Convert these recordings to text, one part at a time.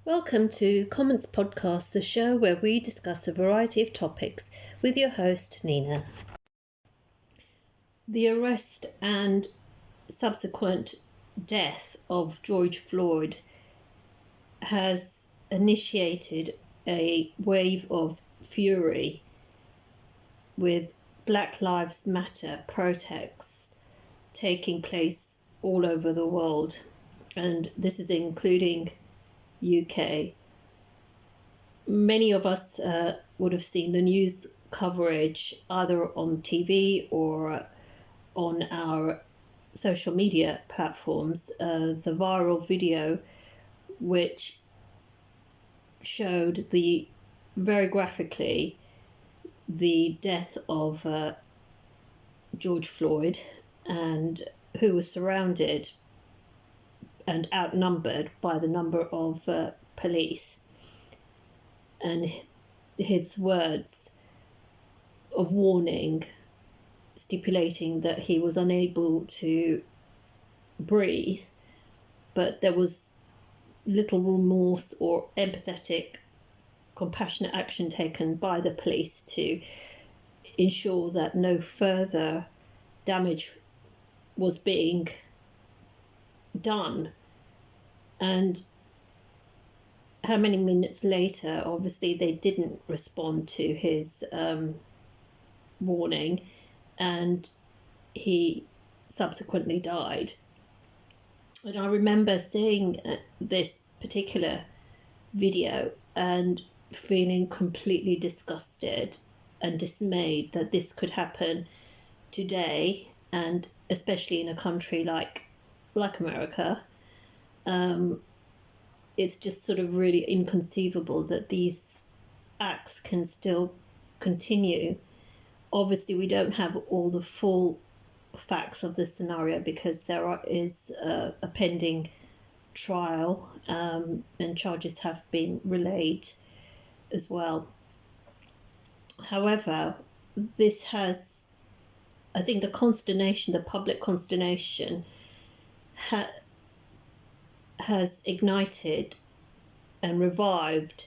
Welcome to Comments Podcast, the show where we discuss a variety of topics with your host, Nina. The arrest and subsequent death of George Floyd has initiated a wave of fury with Black Lives Matter protests taking place all over the world, and this is including UK. Many of us would have seen the news coverage either on TV or on our social media platforms, the viral video which showed very graphically the death of George Floyd, and who was surrounded and outnumbered by the number of police, and his words of warning stipulating that he was unable to breathe, but there was little remorse or empathetic, compassionate action taken by the police to ensure that no further damage was being done. And how many minutes later, obviously they didn't respond to his warning, and he subsequently died. And I remember seeing this particular video and feeling completely disgusted and dismayed that this could happen today, and especially in a country like America. It's just sort of really inconceivable that these acts can still continue. Obviously, we don't have all the full facts of the scenario because there is a pending trial, and charges have been relayed as well. However, this has, I think, the public consternation has ignited and revived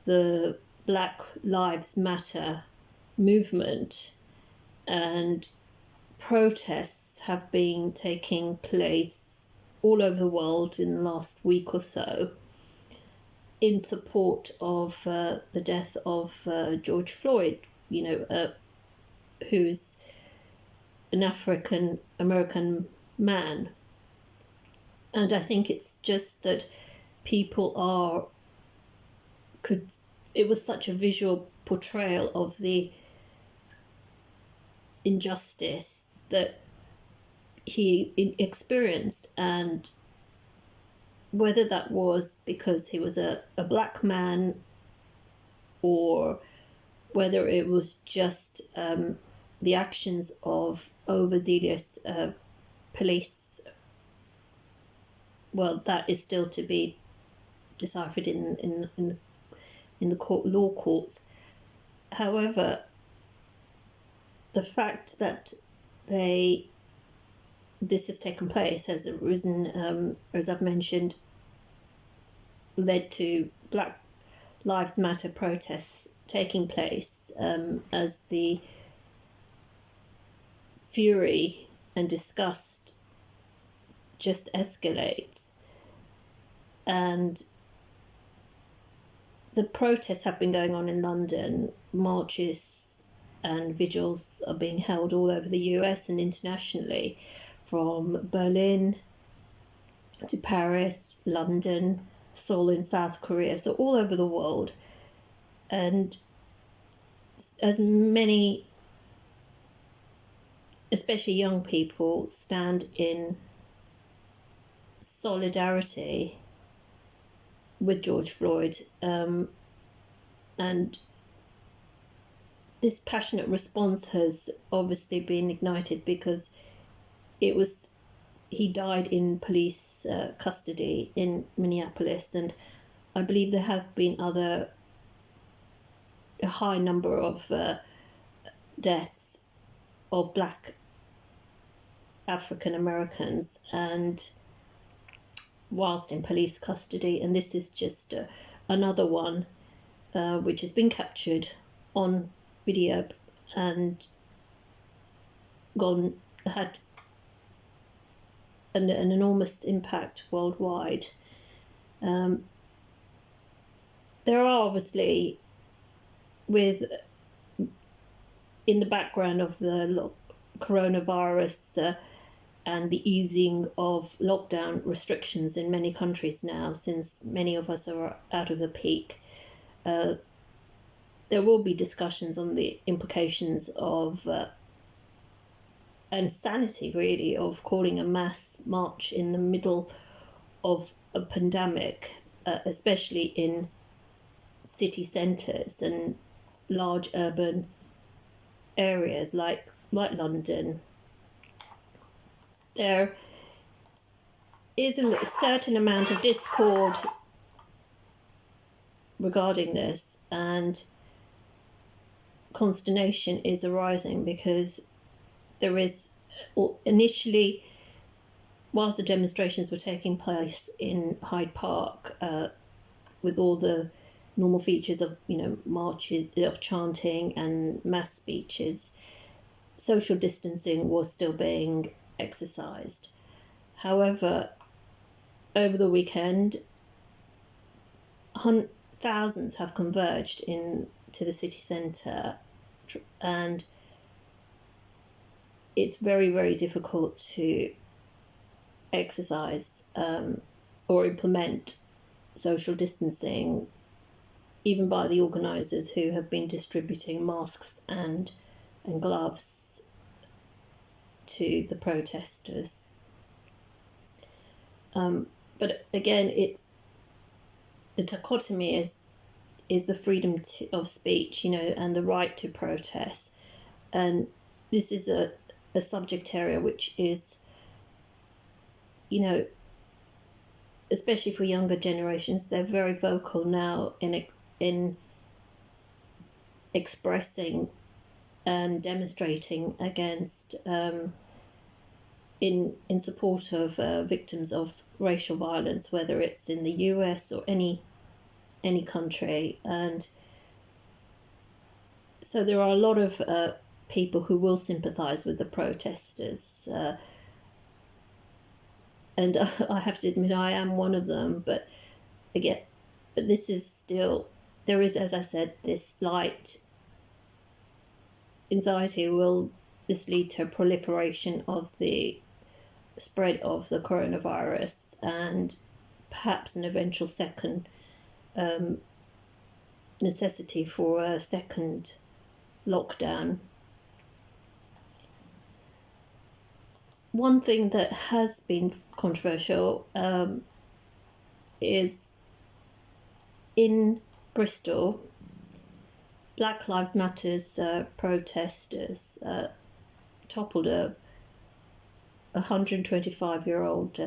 the Black Lives Matter movement, and protests have been taking place all over the world in the last week or so in support of the death of George Floyd, who's an African American man. And I think it's just that it was such a visual portrayal of the injustice that he experienced, and whether that was because he was a black man or whether it was just the actions of overzealous police, well, that is still to be deciphered in the law courts. However, the fact that this has taken place has arisen, as I've mentioned, led to Black Lives Matter protests taking place, as the fury and disgust just escalates. And the protests have been going on in London. Marches and vigils are being held all over the US and internationally, from Berlin to Paris, London, Seoul in South Korea, so all over the world. And as many, especially young people, stand in solidarity with George Floyd, and this passionate response has obviously been ignited because he died in police custody in Minneapolis, and I believe there have been a high number of deaths of Black African Americans, and whilst in police custody, and this is just another one which has been captured on video and had an enormous impact worldwide. There are obviously, in the background of the coronavirus and the easing of lockdown restrictions in many countries now, since many of us are out of the peak, there will be discussions on the implications of and sanity, really, of calling a mass march in the middle of a pandemic, especially in city centres and large urban areas like London. There is a certain amount of discord regarding this, and consternation is arising because there is, initially, whilst the demonstrations were taking place in Hyde Park, with all the normal features of, marches, of chanting and mass speeches, social distancing was still being exercised. However, over the weekend, thousands have converged to the city centre, and it's very, very difficult to exercise or implement social distancing, even by the organisers, who have been distributing masks and gloves to the protesters. But again, the dichotomy is the freedom of speech, and the right to protest. And this is a subject area which is, especially for younger generations, they're very vocal now in expressing and demonstrating against, in support of victims of racial violence, whether it's in the US or any country. And so there are a lot of people who will sympathise with the protesters, and I have to admit I am one of them. But this is still, there is, as I said, this slight anxiety. Will this lead to a proliferation of the spread of the coronavirus and perhaps an eventual second necessity for a second lockdown? One thing that has been controversial is in Bristol, Black Lives Matter's protesters toppled a 125-year-old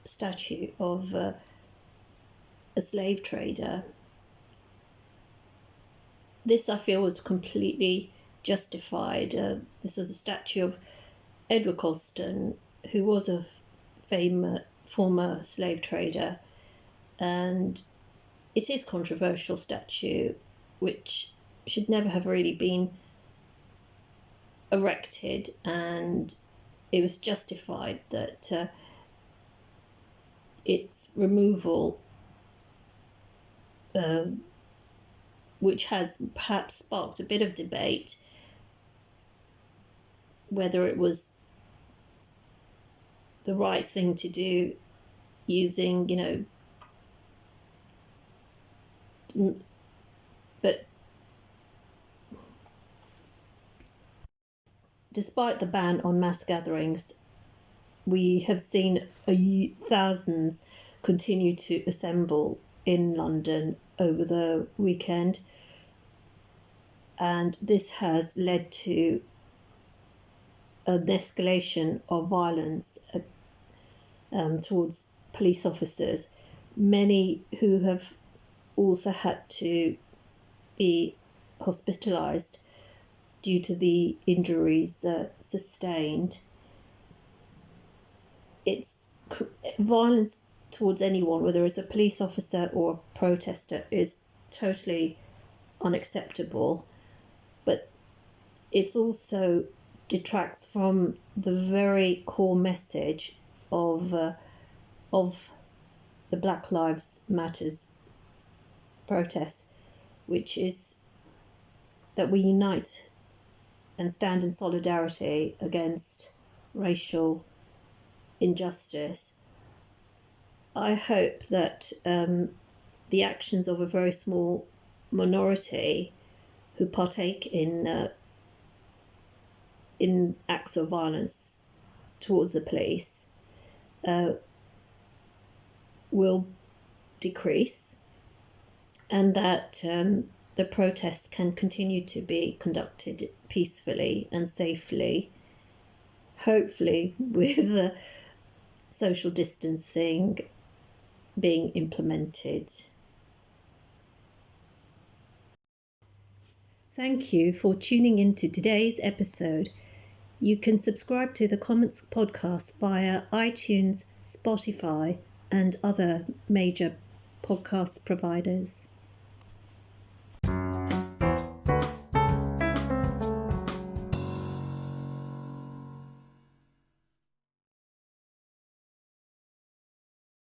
statue of a slave trader. This, I feel, was completely justified. This was a statue of Edward Colston, who was a former slave trader, and it is a controversial statue which should never have really been erected, and it was justified that its removal, which has perhaps sparked a bit of debate whether it was the right thing to do, using, but despite the ban on mass gatherings, we have seen thousands continue to assemble in London over the weekend, and this has led to an escalation of violence towards police officers, many who have also had to be hospitalised due to the injuries sustained. It's violence towards anyone, whether it's a police officer or a protester, is totally unacceptable. But it also detracts from the very core message of the Black Lives Matters protests, which is that we unite and stand in solidarity against racial injustice. I hope that the actions of a very small minority who partake in acts of violence towards the police will decrease, and that the protests can continue to be conducted peacefully and safely, hopefully with social distancing being implemented. Thank you for tuning in to today's episode. You can subscribe to the Comments podcast via iTunes, Spotify, and other major podcast providers.